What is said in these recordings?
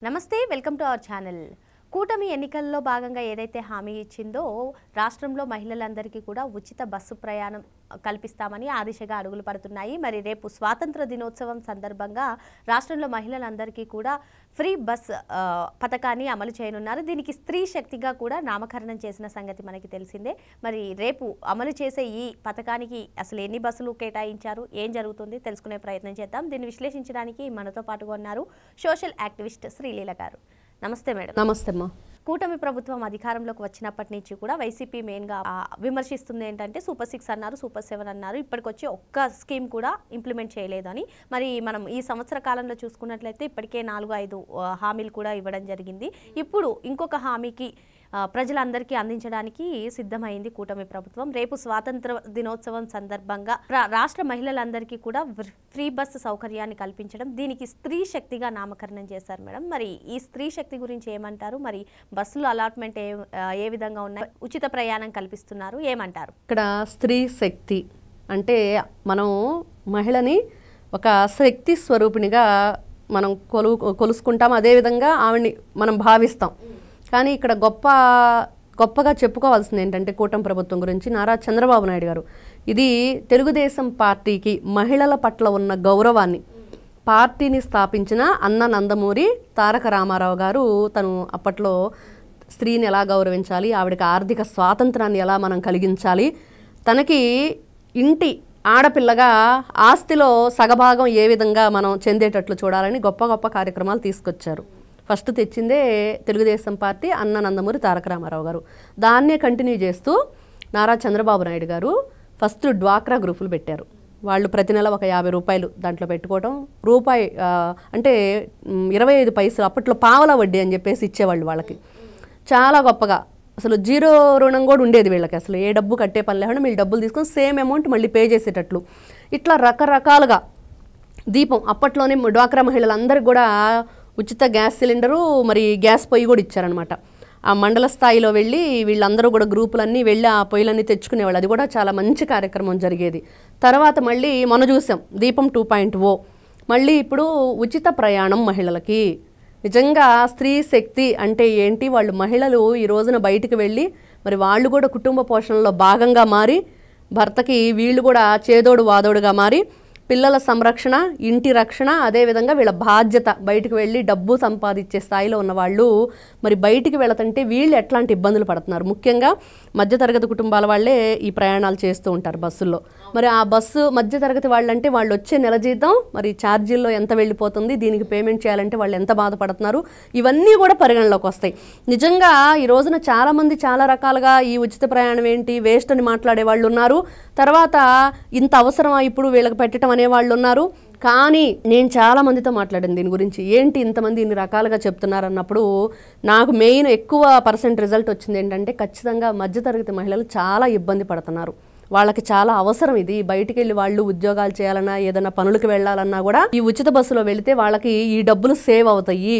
నమస్తే welcome to our channel. కూటమి ఎన్నికల్లో భాగంగా ఏదైతే హామీ ఇచ్చిందో రాష్ట్రంలో మహిళలందరికీ కూడా ఉచిత బస్సు ప్రయాణం కల్పిస్తామని ఆ దిశగా అడుగులు పడుతున్నాయి. మరి రేపు స్వాతంత్ర దినోత్సవం సందర్భంగా రాష్ట్రంలో మహిళలందరికీ కూడా ఫ్రీ బస్ పథకాన్ని అమలు చేయనున్నారు. దీనికి స్త్రీ శక్తిగా కూడా నామకరణం చేసిన సంగతి మనకి తెలిసిందే. మరి రేపు అమలు చేసే ఈ పథకానికి అసలు ఎన్ని బస్సులు కేటాయించారు, ఏం జరుగుతుంది తెలుసుకునే ప్రయత్నం చేద్దాం. దీన్ని విశ్లేషించడానికి మనతో పాటుగా ఉన్నారు సోషల్ యాక్టివిస్ట్ శ్రీలీల గారు. నమస్తే మేడం. నమస్తే అమ్మా. కూటమి ప్రభుత్వం అధికారంలోకి వచ్చినప్పటి నుంచి కూడా వైసీపీ మెయిన్గా విమర్శిస్తుంది ఏంటంటే సూపర్ 6 అన్నారు, సూపర్ 7 అన్నారు, ఇప్పటికొచ్చి ఒక్క స్కీమ్ కూడా ఇంప్లిమెంట్ చేయలేదని. మరి మనం ఈ సంవత్సర కాలంలో చూసుకున్నట్లయితే ఇప్పటికే 4-5 హామీలు కూడా ఇవ్వడం జరిగింది. ఇప్పుడు ఇంకొక హామీకి ప్రజలందరికీ అందించడానికి సిద్ధమైంది కూటమి ప్రభుత్వం. రేపు స్వాతంత్ర దినోత్సవం సందర్భంగా రాష్ట్ర మహిళలందరికీ కూడా ఫ్రీ బస్సు సౌకర్యాన్ని కల్పించడం, దీనికి స్త్రీ శక్తిగా నామకరణం చేశారు మేడం. మరి ఈ స్త్రీ శక్తి గురించి ఏమంటారు? మరి బస్సులు అలాట్మెంట్ ఏ విధంగా ఉన్నాయి, ఉచిత ప్రయాణం కల్పిస్తున్నారు, ఏమంటారు? ఇక్కడ స్త్రీ శక్తి అంటే మనం మహిళని ఒక శక్తి స్వరూపిణిగా మనం కొలుసుకుంటాం, అదేవిధంగా ఆవిడని మనం భావిస్తాం. కానీ ఇక్కడ గొప్పగా చెప్పుకోవాల్సింది ఏంటంటే కూటమి ప్రభుత్వం గురించి నారా చంద్రబాబు నాయుడు గారు ఇది తెలుగుదేశం పార్టీకి మహిళల పట్ల ఉన్న గౌరవాన్ని, పార్టీని స్థాపించిన అన్న నందమూరి తారక రామారావు గారు తను అప్పట్లో స్త్రీని ఎలా గౌరవించాలి, ఆవిడకి ఆర్థిక స్వాతంత్రాన్ని ఎలా మనం కలిగించాలి, తనకి ఇంటి ఆడపిల్లగా ఆస్తిలో సగభాగం ఏ విధంగా మనం చెందేటట్లు చూడాలని గొప్ప కార్యక్రమాలు తీసుకొచ్చారు. ఫస్ట్ తెచ్చిందే తెలుగుదేశం పార్టీ అన్న నందమూరి తారక రామారావు గారు. దాన్నే కంటిన్యూ చేస్తూ నారా చంద్రబాబు నాయుడు గారు ఫస్ట్ డ్వాక్రా గ్రూపులు పెట్టారు. వాళ్ళు ప్రతి నెల ఒక 50 రూపాయలు దాంట్లో పెట్టుకోవడం, రూపాయి అంటే 25 పైసలు అప్పట్లో పావల వడ్డీ అని చెప్పేసి ఇచ్చేవాళ్ళు వాళ్ళకి. చాలా గొప్పగా అసలు జీరో రుణం కూడా ఉండేది వీళ్ళకి, అసలు ఏ డబ్బు కట్టే పని లేకుండా వీళ్ళు డబ్బులు తీసుకొని సేమ్ అమౌంట్ మళ్ళీ పే చేసేటట్లు ఇట్లా రకరకాలుగా దీపం అప్పట్లోనే డ్వాక్రా మహిళలందరికీ కూడా ఉచిత గ్యాస్ సిలిండరు, మరి గ్యాస్ పొయ్యి కూడా ఇచ్చారనమాట. ఆ మండల స్థాయిలో వెళ్ళి వీళ్ళందరూ కూడా గ్రూపులన్నీ వెళ్ళి ఆ పొయ్యిలన్నీ తెచ్చుకునేవాళ్ళు. అది కూడా చాలా మంచి కార్యక్రమం జరిగేది. తర్వాత మళ్ళీ మనం చూసాం దీపం 2.0, మళ్ళీ ఇప్పుడు ఉచిత ప్రయాణం మహిళలకి. నిజంగా స్త్రీ శక్తి అంటే ఏంటి, వాళ్ళు మహిళలు ఈ రోజున బయటికి వెళ్ళి మరి వాళ్ళు కూడా కుటుంబ పోషణలో భాగంగా మారి, భర్తకి వీళ్ళు కూడా చేదోడు వాదోడుగా మారి పిల్లల సంరక్షణ, ఇంటి రక్షణ, అదేవిధంగా వీళ్ళ బాధ్యత, బయటకు వెళ్ళి డబ్బు సంపాదించే స్థాయిలో ఉన్న వాళ్ళు మరి బయటికి వెళతంటే వీళ్ళు ఎట్లాంటి ఇబ్బందులు పడుతున్నారు. ముఖ్యంగా మధ్యతరగతి కుటుంబాల వాళ్ళే ఈ ప్రయాణాలు చేస్తూ ఉంటారు బస్సుల్లో. మరి ఆ బస్సు మధ్యతరగతి వాళ్ళంటే వాళ్ళు వచ్చే నెల జీతం మరి ఛార్జీల్లో ఎంత వెళ్ళిపోతుంది, దీనికి పేమెంట్ చేయాలంటే వాళ్ళు ఎంత బాధపడుతున్నారు, ఇవన్నీ కూడా పరిగణలోకి వస్తాయి. నిజంగా ఈ రోజున చాలామంది చాలా రకాలుగా ఈ ఉచిత ప్రయాణం ఏంటి వేస్ట్ అని మాట్లాడే వాళ్ళు ఉన్నారు. తర్వాత ఇంత అవసరమా ఇప్పుడు వీళ్ళకి పెట్టడం అనేవాళ్ళు ఉన్నారు. కానీ నేను చాలా మందితో మాట్లాడాను దీని గురించి, ఏంటి ఇంతమంది ఇన్ని రకాలుగా చెప్తున్నారు అన్నప్పుడు నాకు మెయిన్ ఎక్కువ % రిజల్ట్ వచ్చింది ఏంటంటే ఖచ్చితంగా మధ్యతరగతి మహిళలు చాలా ఇబ్బంది పడుతున్నారు. వాళ్ళకి చాలా అవసరం ఇది. బయటికి వెళ్ళి వాళ్ళు ఉద్యోగాలు చేయాలన్నా ఏదైనా పనులకు వెళ్ళాలన్నా కూడా ఈ ఉచిత బస్సులో వెళితే వాళ్ళకి ఈ డబ్బులు సేవ్ అవుతాయి,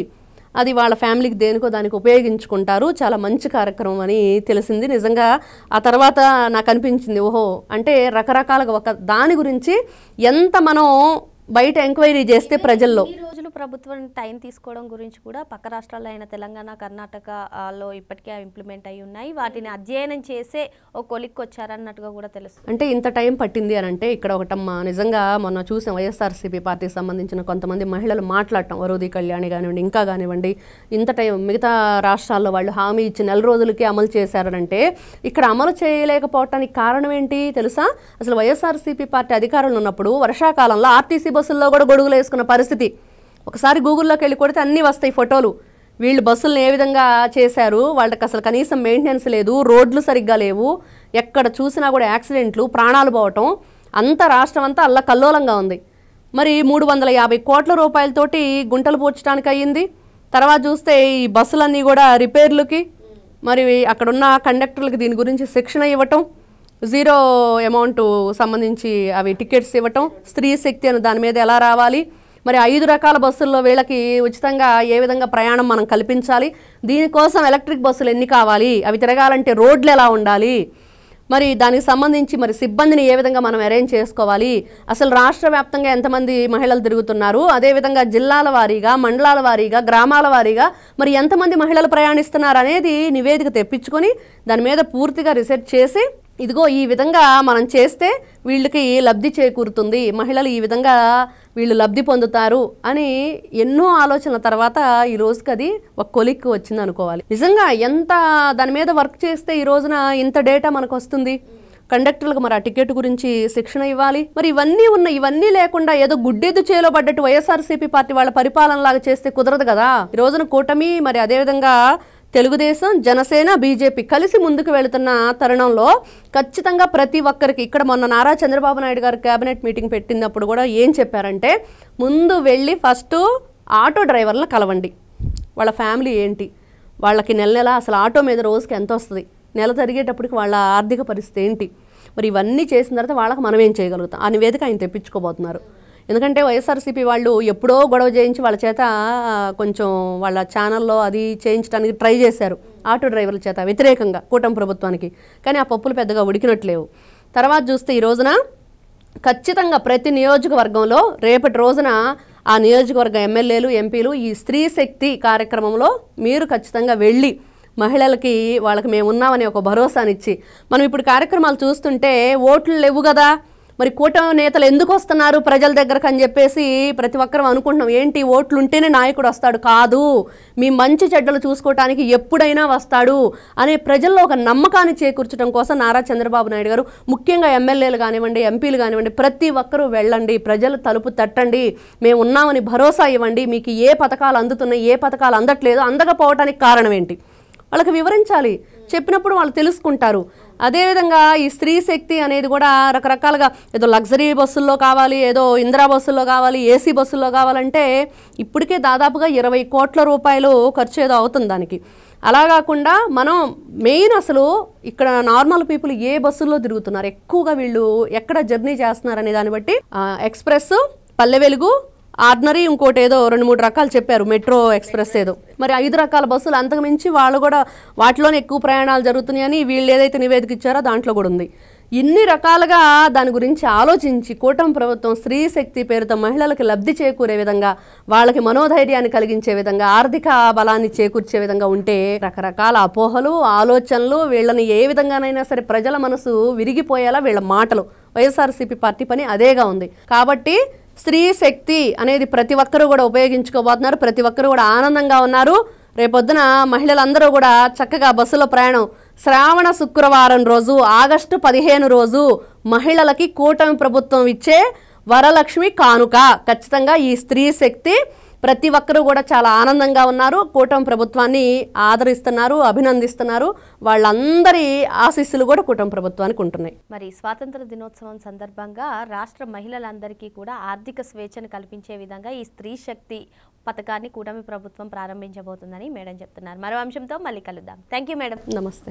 అది వాళ్ళ ఫ్యామిలీకి దేనికో దానికి ఉపయోగించుకుంటారు. చాలా మంచి కార్యక్రమం అని తెలిసింది. నిజంగా ఆ తర్వాత నాకు అనిపించింది, ఓహో అంటే రకరకాలుగా ఒక దాని గురించి ఎంత మనం బయట ఎంక్వైరీ చేస్తే ప్రజల్లో ఈ రోజులు ప్రభుత్వం టైం తీసుకోవడం గురించి కూడా పక్క రాష్ట్రాల్లో అయిన తెలంగాణ, కర్ణాటకలో ఇప్పటికే ఇంప్లిమెంట్ అయి ఉన్నాయి. వాటిని అధ్యయనం చేసే ఒక కొలిక్కి వచ్చారన్నట్టుగా కూడా తెలుస్తుంది. అంటే ఇంత టైం పట్టింది అని అంటే ఇక్కడ ఒకటమ్మా, నిజంగా మొన్న చూసాం వైఎస్ఆర్సీపీ పార్టీకి సంబంధించిన కొంతమంది మహిళలు మాట్లాడటం, వరుది కళ్యాణి కానివ్వండి, ఇంకా కానివ్వండి, ఇంత టైం మిగతా రాష్ట్రాల్లో వాళ్ళు హామీ ఇచ్చి 4 రోజులకి అమలు చేశారనంటే ఇక్కడ అమలు చేయలేకపోవటానికి కారణం ఏంటి తెలుసా? అసలు వైఎస్ఆర్సీపీ పార్టీ అధికారంలో ఉన్నప్పుడు వర్షాకాలంలో ఆర్టీసీ బస్సుల్లో కూడా గొడుగులు వేసుకున్న పరిస్థితి. ఒకసారి గూగుల్లోకి వెళ్ళి కొడితే అన్నీ వస్తాయి ఫోటోలు. వీళ్ళు బస్సులను ఏ విధంగా చేశారు, వాళ్ళకి అసలు కనీసం మెయింటెనెన్స్ లేదు, రోడ్లు సరిగ్గా లేవు, ఎక్కడ చూసినా కూడా యాక్సిడెంట్లు, ప్రాణాలు పోవటం, అంత రాష్ట్రం అంతా అల్లకల్లోలంగా ఉంది. మరి 350 కోట్ల రూపాయలతోటి గుంటలు పూడ్చడానికి అయ్యింది. తర్వాత చూస్తే ఈ బస్సులన్నీ కూడా రిపేర్లకి, మరి అక్కడున్న కండక్టర్లకి దీని గురించి శిక్షణ ఇవ్వటం, జీరో అమౌంట్ సంబంధించి అవి టికెట్స్ ఇవ్వటం, స్త్రీ శక్తి అని దాని మీద ఎలా రావాలి, మరి 5 రకాల బస్సుల్లో వీళ్ళకి ఉచితంగా ఏ విధంగా ప్రయాణం మనం కల్పించాలి, దీనికోసం ఎలక్ట్రిక్ బస్సులు ఎన్ని కావాలి, అవి తిరగాలంటే రోడ్లు ఎలా ఉండాలి, మరి దానికి సంబంధించి మరి సిబ్బందిని ఏ విధంగా మనం అరేంజ్ చేసుకోవాలి, అసలు రాష్ట్ర వ్యాప్తంగా ఎంతమంది మహిళలు తిరుగుతున్నారు, అదేవిధంగా జిల్లాల వారీగా, మండలాల వారీగా, గ్రామాల వారీగా మరి ఎంతమంది మహిళలు ప్రయాణిస్తున్నారు అనేది నివేదిక తెప్పించుకొని దాని మీద పూర్తిగా రీసెర్చ్ చేసి ఇదిగో ఈ విధంగా మనం చేస్తే వీళ్ళకి లబ్ధి చేకూరుతుంది, మహిళలు ఈ విధంగా వీళ్ళు లబ్ధి పొందుతారు అని ఎన్నో ఆలోచనల తర్వాత ఈ రోజుకి అది ఒక కొలిక్కి వచ్చింది అనుకోవాలి. నిజంగా ఎంత దాని మీద వర్క్ చేస్తే ఈ రోజున ఇంత డేటా మనకు వస్తుంది. కండక్టర్లకు మరి ఆ టికెట్ గురించి శిక్షణ ఇవ్వాలి. మరి ఇవన్నీ లేకుండా ఏదో గుడ్డెద్దు చేలో పడ్డట్టు వైఎస్ఆర్సీపీ పార్టీ వాళ్ళ పరిపాలనలాగా చేస్తే కుదరదు కదా. ఈ రోజున కూటమి మరి అదేవిధంగా తెలుగుదేశం, జనసేన, బీజేపీ కలిసి ముందుకు వెళుతున్న తరుణంలో ఖచ్చితంగా ప్రతి ఒక్కరికి ఇక్కడ మొన్న నారా చంద్రబాబు నాయుడు గారు కేబినెట్ మీటింగ్ పెట్టినప్పుడు కూడా ఏం చెప్పారంటే, ముందు వెళ్ళి ఫస్ట్ ఆటో డ్రైవర్లను కలవండి, వాళ్ళ ఫ్యామిలీ ఏంటి, వాళ్ళకి నెల అసలు ఆటో మీద రోజుకి ఎంత వస్తుంది, నెల తిరిగేటప్పటికి వాళ్ళ ఆర్థిక పరిస్థితి ఏంటి, మరి ఇవన్నీ చేసిన తర్వాత వాళ్ళకి మనం ఏం చేయగలుగుతాం ఆ నివేదిక ఆయన తెప్పించుకోబోతున్నారు. ఎందుకంటే వైఎస్ఆర్సీపీ వాళ్ళు ఎప్పుడో గొడవ చేయించి వాళ్ళ చేత కొంచెం వాళ్ళ ఛానల్లో అది చేయించడానికి ట్రై చేశారు ఆటో డ్రైవర్ల చేత వ్యతిరేకంగా కూటమి ప్రభుత్వానికి. కానీ ఆ పప్పులు పెద్దగా ఉడికినట్లేవు. తర్వాత చూస్తే ఈ రోజున ఖచ్చితంగా ప్రతి నియోజకవర్గంలో రేపటి రోజున ఆ నియోజకవర్గ ఎమ్మెల్యేలు, ఎంపీలు ఈ స్త్రీ శక్తి కార్యక్రమంలో మీరు ఖచ్చితంగా వెళ్ళి మహిళలకి వాళ్ళకి మేము ఉన్నామని ఒక భరోసానిచ్చి, మనం ఇప్పుడు కార్యక్రమాలు చూస్తుంటే ఓట్లు లేవు కదా, మరి కూటమి నేతలు ఎందుకు వస్తున్నారు ప్రజల దగ్గరకు అని చెప్పేసి ప్రతి ఒక్కరం అనుకుంటున్నాం. ఏంటి ఓట్లు ఉంటేనే నాయకుడు వస్తాడు కాదు, మీ మంచి చెడ్డలు చూసుకోవటానికి ఎప్పుడైనా వస్తాడు అనే ప్రజల్లో ఒక నమ్మకాన్ని చేకూర్చడం కోసం నారా చంద్రబాబు నాయుడు గారు ముఖ్యంగా ఎమ్మెల్యేలు కానివ్వండి, ఎంపీలు కానివ్వండి, ప్రతి ఒక్కరూ వెళ్ళండి, ప్రజలు తలుపు తట్టండి, మేము ఉన్నామని భరోసా ఇవ్వండి, మీకు ఏ పథకాలు అందుతున్నాయి, ఏ పథకాలు అందట్లేదు, అందకపోవటానికి కారణం ఏంటి వాళ్ళకి వివరించాలి. చెప్పినప్పుడు వాళ్ళు తెలుసుకుంటారు. అదేవిధంగా ఈ స్త్రీ శక్తి అనేది కూడా రకరకాలుగా ఏదో లగ్జరీ బస్సుల్లో కావాలి, ఏదో ఇందిరా బస్సుల్లో కావాలి, ఏసీ బస్సుల్లో కావాలంటే ఇప్పటికే దాదాపుగా 20 కోట్ల రూపాయలు ఖర్చు ఏదో అవుతుంది దానికి. అలా కాకుండా మనం మెయిన్ అసలు ఇక్కడ నార్మల్ పీపుల్ ఏ బస్సుల్లో తిరుగుతున్నారు, ఎక్కువగా వీళ్ళు ఎక్కడ జర్నీ చేస్తున్నారు అనే దాన్ని బట్టి ఎక్స్ప్రెస్, పల్లె వెలుగు, ఆర్డినరీ, ఇంకోటి ఏదో 2-3 రకాలు చెప్పారు, మెట్రో ఎక్స్ప్రెస్ ఏదో, మరి 5 రకాల బస్సులు, అంతకుమించి వాళ్ళు కూడా వాటిలోనే ఎక్కువ ప్రయాణాలు జరుగుతున్నాయని వీళ్ళు ఏదైతే నివేదిక ఇచ్చారో దాంట్లో కూడా ఉంది. ఇన్ని రకాలుగా దాని గురించి ఆలోచించి కూటమి ప్రభుత్వం స్త్రీ శక్తి పేరుతో మహిళలకు లబ్ధి చేకూరే విధంగా, వాళ్ళకి మనోధైర్యాన్ని కలిగించే విధంగా, ఆర్థిక బలాన్ని చేకూర్చే విధంగా ఉంటే రకరకాల అపోహలు, ఆలోచనలు, వీళ్ళని ఏ విధంగానైనా సరే ప్రజల మనసు విరిగిపోయేలా వీళ్ళ మాటలు, వైఎస్ఆర్సీపీ పార్టీ పని అదేగా ఉంది. కాబట్టి స్త్రీ శక్తి అనేది ప్రతి ఒక్కరూ కూడా ఉపయోగించుకోబోతున్నారు, ప్రతి ఒక్కరూ కూడా ఆనందంగా ఉన్నారు. రేపొద్దున మహిళలందరూ కూడా చక్కగా బస్సులో ప్రయాణం, శ్రావణ శుక్రవారం రోజు ఆగస్టు 15 రోజు మహిళలకి కూటమి ప్రభుత్వం ఇచ్చే వరలక్ష్మి కానుక. ఖచ్చితంగా ఈ స్త్రీ శక్తి ప్రతి ఒక్కరూ కూడా చాలా ఆనందంగా ఉన్నారు, కూటమి ప్రభుత్వాన్ని ఆదరిస్తున్నారు, అభినందిస్తున్నారు. వాళ్ళందరి ఆశీస్సులు కూడా కూటమి ప్రభుత్వానికి ఉంటున్నాయి. మరి స్వాతంత్ర దినోత్సవం సందర్భంగా రాష్ట్ర మహిళలందరికీ కూడా ఆర్థిక స్వేచ్ఛను కల్పించే విధంగా ఈ స్త్రీ శక్తి పథకాన్ని కూటమి ప్రభుత్వం ప్రారంభించబోతుందని మేడం చెప్తున్నారు. మరో అంశంతో మళ్ళీ కలుద్దాం. Thank you madam. నమస్తే.